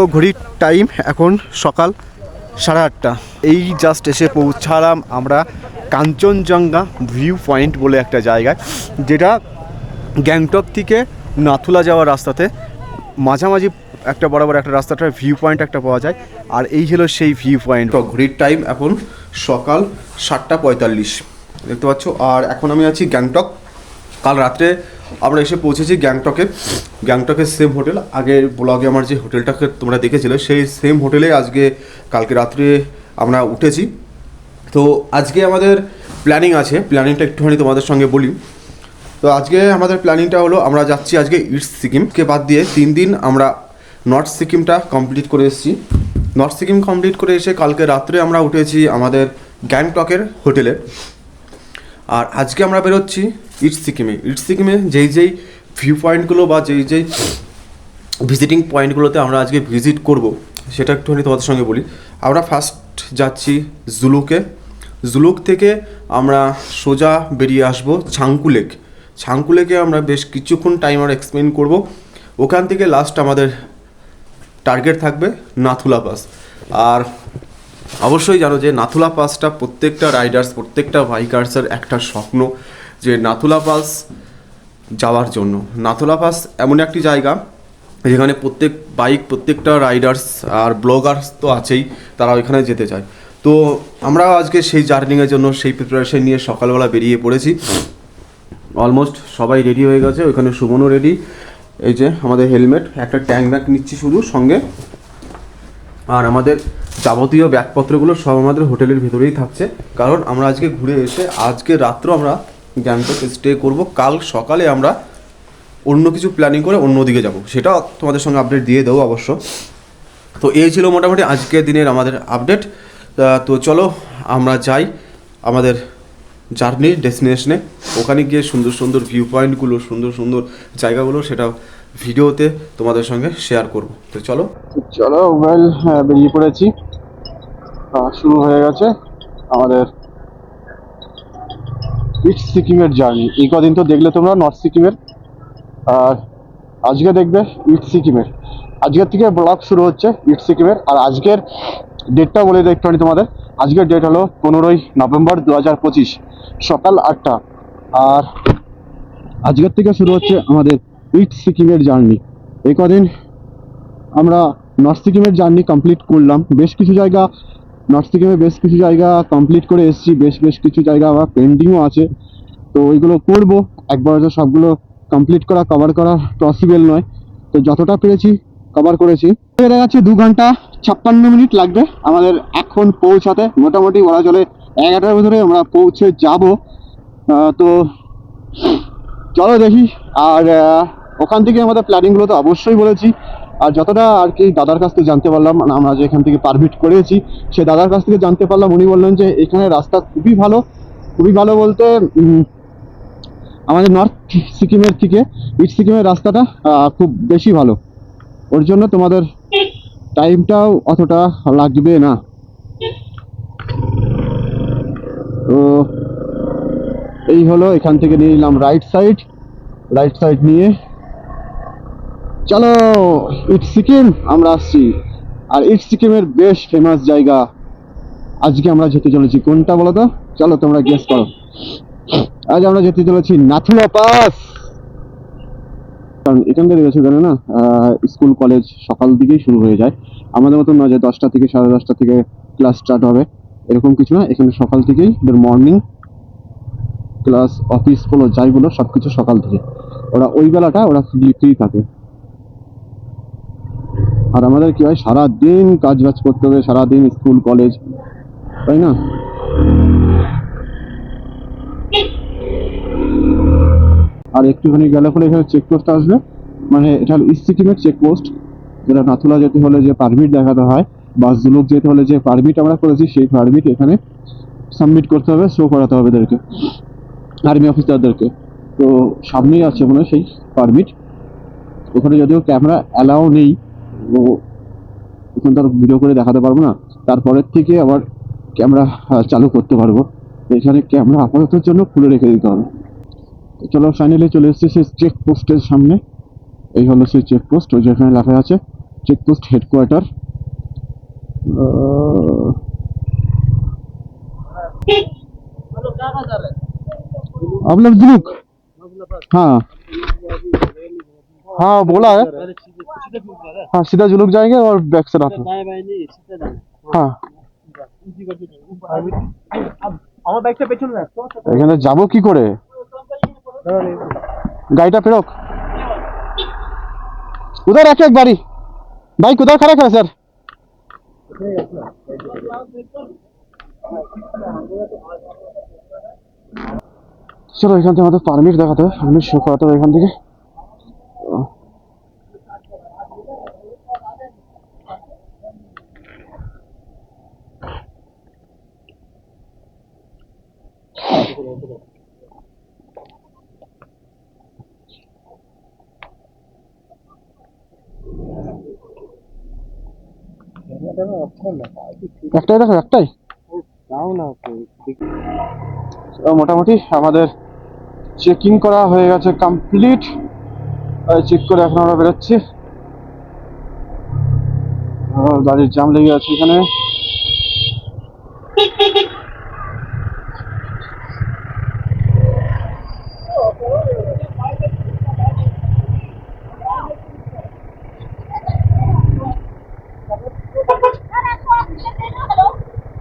তো ঘড়ির টাইম এখন সকাল 8:30। এই জাস্ট এসে পৌঁছালাম আমরা কাঞ্চনজঙ্ঘা ভিউ পয়েন্ট বলে একটা জায়গায়, যেটা গ্যাংটক থেকে নাথুলা যাওয়ার রাস্তাতে মাঝামাঝি একটা বরাবর একটা রাস্তাটার ভিউ পয়েন্ট একটা পাওয়া যায়। আর এই হলো সেই ভিউ পয়েন্ট। ঘড়ির টাইম এখন সকাল 7:45 দেখতে পাচ্ছ। আর এখন আমি আছি গ্যাংটক। কাল রাত্রে আমরা এসে পৌঁছেছি গ্যাংটকের সেম হোটেল। আগের ব্লগে আমার যে হোটেলটাকে তোমরা দেখেছিলে সেই সেম হোটেলে আজকে কালকে রাত্রে আমরা উঠেছি। তো আজকে আমাদের প্ল্যানিং আছে, প্ল্যানিংটা একটুখানি তোমাদের সঙ্গে বলি। তো আজকে আমাদের প্ল্যানিংটা হলো আমরা যাচ্ছি আজকে ইস্ট সিকিমকে বাদ দিয়ে 3 দিন আমরা নর্থ সিকিমটা কমপ্লিট করে এসেছি। নর্থ সিকিম কমপ্লিট করে এসে কালকে রাত্রে আমরা উঠেছি আমাদের গ্যাংটকের হোটেলে। আর আজকে আমরা বেরোচ্ছি ইস্ট সিকিমে যেই ভিউ পয়েন্টগুলো বা যেই ভিজিটিং পয়েন্টগুলোতে আমরা আজকে ভিজিট করব সেটা একটুখানি তোমাদের সঙ্গে বলি। আমরা ফার্স্ট যাচ্ছি জুলুক থেকে আমরা সোজা বেরিয়ে আসবো ছাংকুলেকে আমরা বেশ কিছুক্ষণ টাইম আমরা এক্সপ্লেন করব। ওখান থেকে লাস্ট আমাদের টার্গেট থাকবে নাথুলা পাস। আর অবশ্যই জানো যে নাথুলা পাসটা প্রত্যেকটা রাইডার্স, প্রত্যেকটা বাইকার্সের একটা স্বপ্ন যে নাথুলা পাস যাওয়ার জন্য। নাথুলা পাস এমন একটি জায়গা যেখানে প্রত্যেকটা রাইডার্স আর ব্লগার্স তো আছেই, তারা ওইখানে যেতে চায়। তো আমরা আজকে সেই জার্নিংয়ের জন্য সেই প্রিপারেশন নিয়ে সকালবেলা বেরিয়ে পড়েছি। অলমোস্ট সবাই রেডি হয়ে গেছে, ওইখানে সুমনও রেডি। এই যে আমাদের হেলমেট, একটা ট্যাঙ্ক ব্যাগ নিচ্ছি শুধু সঙ্গে। আর আমাদের যাবতীয় ব্যাগপত্রগুলো সব আমাদের হোটেলের ভেতরেই থাকছে, কারণ আমরা আজকে ঘুরে এসে আজকে রাত্র আমরা গ্যাংটকে স্টে করব। কাল সকালে আমরা অন্য কিছু প্ল্যানিং করে অন্যদিকে যাব, সেটা তোমাদের সঙ্গে আপডেট দিয়ে দেবো অবশ্য। তো এই ছিল মোটামুটি আজকের দিনের আমাদের আপডেট। তো চলো আমরা যাই আমাদের জার্নির ডেস্টিনেশনে। ওখানে গিয়ে সুন্দর সুন্দর ভিউ পয়েন্টগুলো, সুন্দর সুন্দর জায়গাগুলো সেটা ভিডিওতে তোমাদের সঙ্গে শেয়ার করব। তো চলো বেরিয়ে পড়েছি। শুরু হয়ে গেছে আমাদের ইস্ট সিকিমের জার্নি। এই কদিন তো দেখলে তোমরা নর্থ সিকিমের, আর আজকে দেখবে ইস্ট সিকিমের। আজকের থেকে ব্লগ শুরু হচ্ছে ইস্ট সিকিমের। আর আজকের ডেটটা বলে দিই একটুখানি তোমাদের। আজকের ডেট হলো 15ই নভেম্বর 2025 সকাল 8টা। আর আজকের থেকে শুরু হচ্ছে আমাদের ইস্ট সিকিমের জার্নি। এই কদিন আমরা নর্থ সিকিমের জার্নি কমপ্লিট করলাম। নর্থ সিকিমে বেশ কিছু জায়গা কমপ্লিট করে এসেছি, বেশ কিছু জায়গা আবার পেন্ডিংও আছে। তো ওইগুলো করবো, একবার তো সবগুলো কমপ্লিট কভার করা পসিবল নয়। তো যতটা পেরেছি কভার করেছি। এর কাছে 2 ঘন্টা 56 মিনিট লাগবে আমাদের এখন পৌঁছাতে। মোটামুটি বলা চলে 11টার ভিতরে আমরা পৌঁছে যাব। তো চলো দেখি। আর ওখান থেকে আমাদের প্ল্যানিংগুলো তো অবশ্যই বলেছি। আর যতটা আর কি দাদার কাছ থেকে জানতে পারলাম, মানে আমরা যে এখান থেকে পারমিট করেছি সে দাদার কাছ থেকে জানতে পারলাম, উনি বললেন যে এখানে রাস্তা খুবই ভালো বলতে আমাদের নর্থ সিকিমের থেকে ইস্ট সিকিমের রাস্তাটা খুব বেশি ভালো। ওর জন্য তোমাদের টাইমটাও অতটা লাগবে না। তো এই হলো, এখান থেকে নিয়ে নিলাম রাইট সাইড নিয়ে চলো ইস্ট সিকিম আমরা আসছি। আর ইস্ট সিকিমের বেশ ফেমাস জায়গা আজকে আমরা যেতে চলেছি। কোনটা বলো তো? চলো তোমরা গেস করো। আজ আমরা যেতে চলেছি নাথুলা পাস। কারণ এখানকার গেছে জানে না, স্কুল কলেজ সকাল দিকেই শুরু হয়ে যায়। আমাদের মতন না যে 10টা থেকে 10:30 থেকে ক্লাস স্টার্ট হবে, এরকম কিছু না। এখানে সকাল থেকেই মর্নিং ক্লাস, অফিস বলো যাই বলো সবকিছু সকাল থেকে। ওরা ওই বেলাটা ওরা ফ্রি থাকে। আর আমাদের কি হয়, সারাদিন কাজ করতে হবে, সারাদিন স্কুল কলেজ, তাই না? আর একটুখানি গেলে পরে এখানে চেকপোস্ট আসবে, মানে এটা হলো ইস্ট সিকিমের চেকপোস্ট। যেটা নাথুলা যেতে হলে যে পারমিট দেখাতে হয়, বা জুলুক যেতে হলে যে পারমিট আমরা করেছি সেই পারমিট এখানে সাবমিট করতে হবে, শো করাতে হবে এদেরকে, আর্মি অফিসারদেরকে। তো সামনেই আছে মনে হয় সেই পারমিট। ওখানে যদিও ক্যামেরা অ্যালাউ নেই, ও ওখানে তার ভিডিও করে দেখাতে পারবো না। তারপরের থেকে আবার ক্যামেরা চালু করতে পারবো। এখানে ক্যামেরা আপাততের জন্য খুলে রেখে দিতে হবে। চলো ফাইনালি চলে এসেছি সেই চেকপোস্টের সামনে। এই হলো সেই চেকপোস্ট, ওই যেখানে লেখা আছে চেকপোস্ট হেডকোয়ার্টার। आप लोग जुलूक, हाँ हाँ बोला है, हाँ सीधा जुलूक जाएंगे और बैक से रात में, हाँ আমার বাইকটা পেছনে রাখ তো এখানে যাবো কি করে? গাড়িটা ফেরক उधर रखे एक बारी, बाइक उधर खड़ा करे सर। চলো এখান থেকে আমাদের পারমিট দেখাতে হবে, পারমিট শো করাতে হবে এখান থেকে। একটাই দেখো, একটাই মোটামুটি আমাদের চেকিং করা হয়ে গেছে কমপ্লিট। চেক করে এখন আমরা বেরোচ্ছি। গাড়ির জাম লেগে আছে এখানে।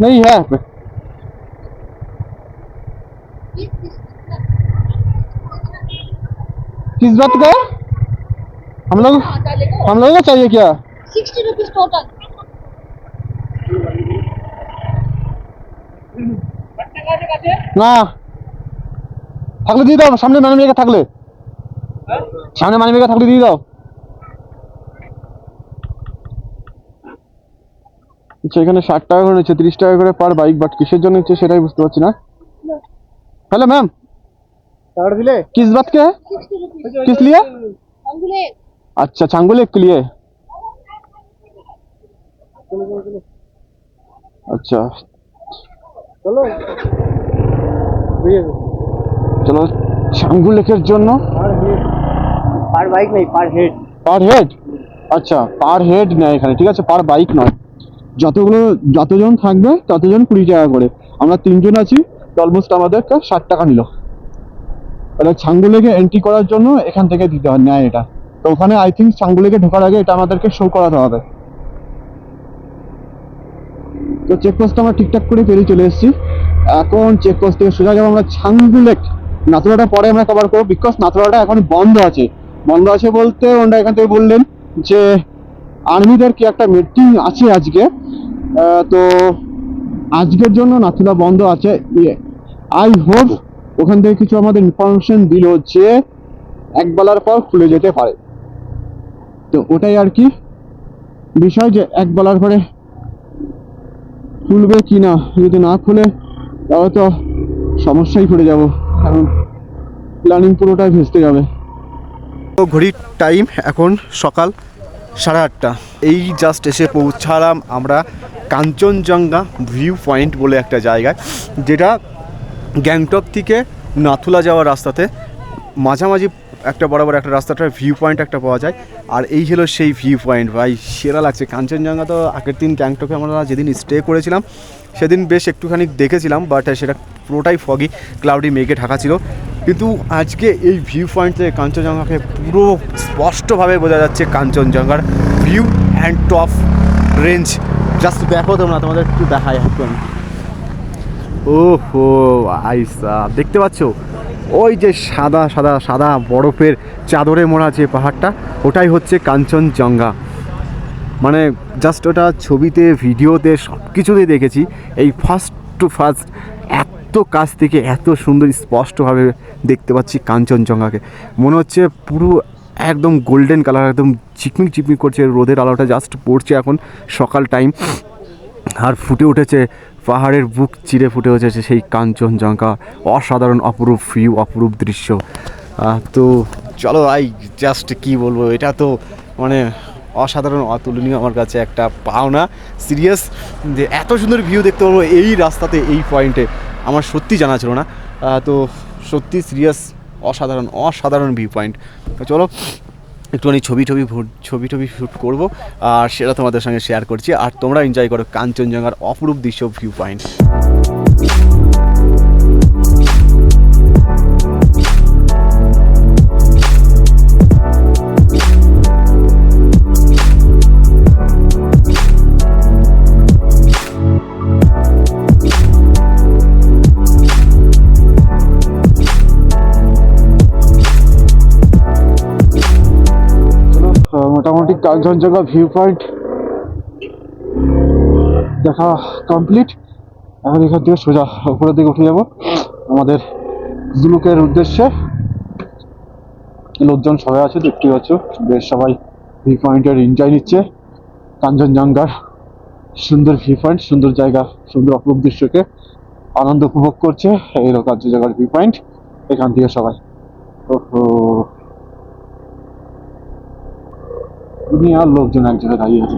नहीं है किस बात का? हम लोगों को चाहिए क्या? 60 रुपीज टोटल। না থাকলে দিয়ে দাও, সামনে মানি মেঘা থাকলে, সামনে মানি মেঘা থাকলে দিয়ে দাও। আচ্ছা এখানে 60 টাকা করে নিচ্ছে, 30 টাকা করে পার বাইক, বাট কিসের জন্য নিচ্ছে সেটাই বুঝতে পারছি না। हेलो मैम, কার্ড দিলে किस बात के है? 60 रुपीज किस लिए? अंगुले। अच्छा छांगुलेक के लिए। अच्छा চলো চলো ছাঙ্গুলেকের জন্য। পার বাইক নেই, পার হেড। Per head? আচ্ছা পার হেড নেয় এখানে, ঠিক আছে, পার বাইক নয়। যতজন থাকবে ততজন 20 টাকা করে। আমরা 3 জন আছি, অলমোস্ট আমাদেরকে 60 টাকা নিল। তাহলে ছাঙ্গুলেকে এন্ট্রি করার জন্য এখান থেকে দিতে হয় নেয় এটা। তো ওখানে আই থিঙ্ক ছাঙ্গুলেকে ঢোকার আগে এটা আমাদেরকে শো করাতে হবে। তো চেকপোস্ট আমরা ঠিকঠাক করে পেরিয়ে চলে এসেছি। এখন চেকপোস্ট থেকে সোজা যাবো আমরা ছাঙ্গুলেক। নাথুরাটা পরে আমরা কভার করবো, বিকজ নাথুরাটা এখন বন্ধ আছে। বন্ধ আছে বলতে ওনারা এখান থেকে বললেন যে আর্মিদের কি একটা মিটিং আছে আজকে, তো আজকের জন্য নাথুরা বন্ধ আছে। আই হোপ ওখান থেকে কিছু আমাদের ইনফরমেশন দিল যে 1 বেলার পর খুলে যেতে পারে। তো ওটাই আর কি বিষয়, যে 1 বেলার পরে খুলবে কি না। যদি না খুলে তাহলে তো সমস্যায় পড়ে যাব, কারণ প্ল্যানিং পুরোটাই ভেস্তে যাবে। তো ঘড়ির টাইম এখন সকাল 8:30। এই জাস্ট এসে পৌঁছালাম আমরা কাঞ্চনজঙ্ঘা ভিউ পয়েন্ট বলে একটা জায়গায়, যেটা গ্যাংটক থেকে নাথুলা যাওয়ার রাস্তাতে মাঝামাঝি একটা বরাবর একটা রাস্তাটার ভিউ পয়েন্ট একটা পাওয়া যায়। আর এই হলো সেই ভিউ পয়েন্ট, ভাই সেরা লাগছে। কাঞ্চনজঙ্ঘা তো আগের দিন গ্যাংটকে আমরা যেদিন স্টে করেছিলাম সেদিন বেশ একটুখানি দেখেছিলাম, বাট সেটা পুরোটাই ফগি ক্লাউডি মেঘে ঢাকা ছিল। কিন্তু আজকে এই ভিউ পয়েন্ট থেকে কাঞ্চনজঙ্ঘাকে পুরো স্পষ্টভাবে বোঝা যাচ্ছে। কাঞ্চনজঙ্ঘার view and top range just দেখো তোমরা, তোমাদের একটু দেখায় এখন। ও হো আইসা দেখতে পাচ্ছ ওই যে সাদা সাদা সাদা বরফের চাদরে মোড়া যে পাহাড়টা, ওটাই হচ্ছে কাঞ্চনজঙ্ঘা। মানে জাস্ট ওটা ছবিতে ভিডিওতে সব কিছুতেই দেখেছি, এই ফার্স্ট টু ফার্স্ট এত কাছ থেকে এত সুন্দর স্পষ্টভাবে দেখতে পাচ্ছি কাঞ্চনজঙ্ঘাকে। মনে হচ্ছে পুরো একদম গোল্ডেন কালার, একদম চিকমিক চিকমিক করছে, রোদের আলোটা জাস্ট পড়ছে এখন সকাল টাইম, আর ফুটে উঠেছে পাহাড়ের বুক চিরে ফুটে উঠেছে সেই কাঞ্চনজঙ্ঘা। অসাধারণ অপরূপ ভিউ, অপরূপ দৃশ্য। তো চলো আই জাস্ট কি বলবো, এটা তো মানে অসাধারণ অতুলনীয় আমার কাছে একটা পাওনা। সিরিয়াস যে এত সুন্দর ভিউ দেখতে পারবো এই রাস্তাতে, এই পয়েন্টে আমার সত্যি জানা ছিল না। তো সত্যি সিরিয়াস অসাধারণ অসাধারণ ভিউ পয়েন্ট। তো চলো একটুখানি ছবি টবি শ্যুট করবো, আর সেটা তোমাদের সঙ্গে শেয়ার করছি। আর তোমরা এনজয় করো কাঞ্চনজঙ্ঘার অপরূপ দৃশ্য ভিউ পয়েন্ট। মোটামুটি কাঞ্চনজঙ্ঘা ভিউ পয়েন্ট দেখা কমপ্লিট। এখন এখান থেকে সোজা উপরের দিকে উঠে যাব আমাদের জুলুকের উদ্দেশ্যে। লোকজন সবাই আছে, দেখতে পাচ্ছ, বেশ সবাই ভিউ পয়েন্টের এনজয় নিচ্ছে। কাঞ্চনজঙ্ঘার সুন্দর ভিউ পয়েন্ট, সুন্দর জায়গা, সুন্দর অপরূপ দৃশ্যকে আনন্দ উপভোগ করছে। এই হলো কাঞ্চনজঙ্ঘার ভিউ পয়েন্ট, এখান থেকে সবাই। ওহো, দুনিয়ার লোকজন এক জায়গায় দাঁড়িয়ে আছে।